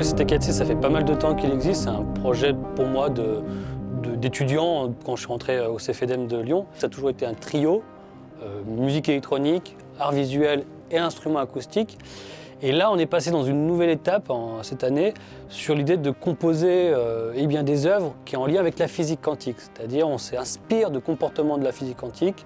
CT4C, ça fait pas mal de temps qu'il existe. C'est un projet pour moi d'étudiant quand je suis rentré au CFEDEM de Lyon. Ça a toujours été un trio, musique électronique, art visuel et instruments acoustiques. Et là, on est passé dans une nouvelle étape cette année sur l'idée de composer des œuvres qui sont en lien avec la physique quantique. C'est-à-dire on s'inspire de comportements de la physique quantique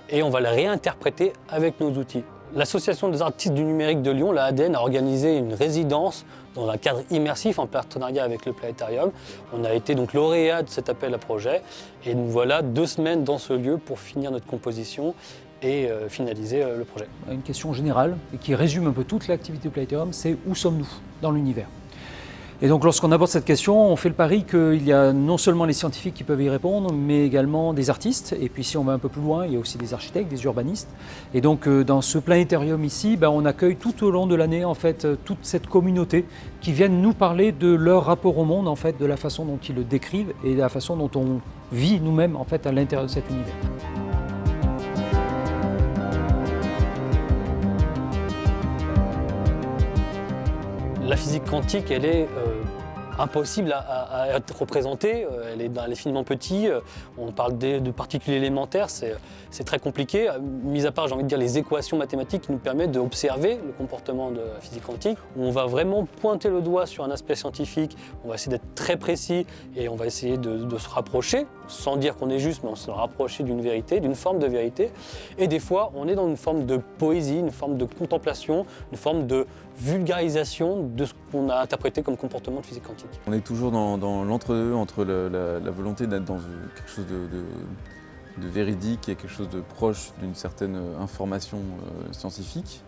et on va les réinterpréter avec nos outils. L'association des artistes du numérique de Lyon, la ADN, a organisé une résidence dans un cadre immersif en partenariat avec le Planétarium. On a été donc lauréat de cet appel à projet et nous voilà 2 semaines dans ce lieu pour finir notre composition et finaliser le projet. Une question générale et qui résume un peu toute l'activité du Planétarium, c'est où sommes-nous dans l'univers ? Et donc lorsqu'on aborde cette question, on fait le pari qu'il y a non seulement les scientifiques qui peuvent y répondre, mais également des artistes. Et puis si on va un peu plus loin, il y a aussi des architectes, des urbanistes. Et donc dans ce planétarium ici, on accueille tout au long de l'année en fait toute cette communauté qui viennent nous parler de leur rapport au monde, en fait, de la façon dont ils le décrivent et de la façon dont on vit nous-mêmes en fait à l'intérieur de cet univers. La physique quantique, elle est impossible à être représentée, elle est dans l'infiniment petit, on parle de particules élémentaires, c'est très compliqué, mis à part, j'ai envie de dire, les équations mathématiques qui nous permettent d'observer le comportement de la physique quantique, où on va vraiment pointer le doigt sur un aspect scientifique, on va essayer d'être très précis et on va essayer de se rapprocher, sans dire qu'on est juste, mais on se rapprocher d'une vérité, d'une forme de vérité. Et des fois, on est dans une forme de poésie, une forme de contemplation, une forme de vulgarisation de ce qu'on a interprété comme comportement de physique quantique. On est toujours dans l'entre-deux, entre la volonté d'être dans quelque chose de véridique et quelque chose de proche d'une certaine information scientifique.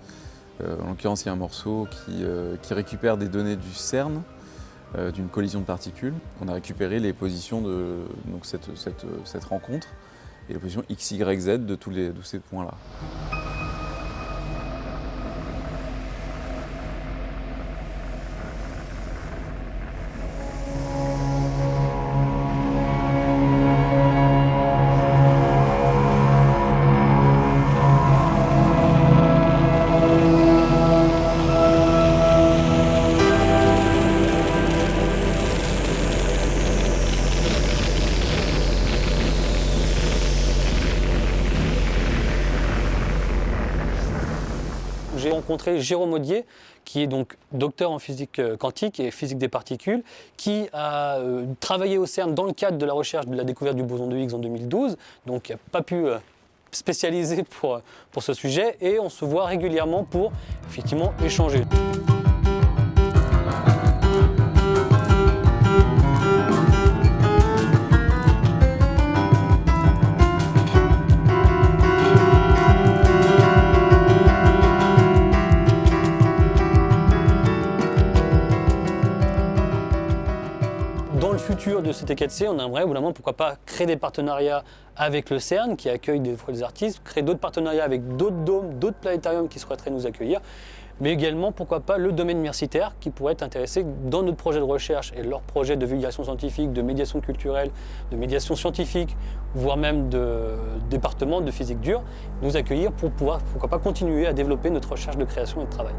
En l'occurrence, il y a un morceau qui récupère des données du CERN, d'une collision de particules. On a récupéré les positions de cette rencontre et les positions X, Y, Z de tous ces points-là. J'ai rencontré Jérôme Audier, qui est donc docteur en physique quantique et physique des particules, qui a travaillé au CERN dans le cadre de la recherche de la découverte du boson de Higgs en 2012, donc il n'a pas pu spécialiser pour ce sujet, et on se voit régulièrement pour effectivement échanger. Dans le futur de CT4C, on aimerait évidemment, pourquoi pas, créer des partenariats avec le CERN qui accueille des fois des artistes, créer d'autres partenariats avec d'autres dômes, d'autres planétariums qui souhaiteraient nous accueillir, mais également, pourquoi pas, le domaine universitaire qui pourrait être intéressé dans notre projet de recherche et leur projet de vulgarisation scientifique, de médiation culturelle, de médiation scientifique, voire même de département de physique dure, nous accueillir pour pouvoir, pourquoi pas, continuer à développer notre recherche de création et de travail.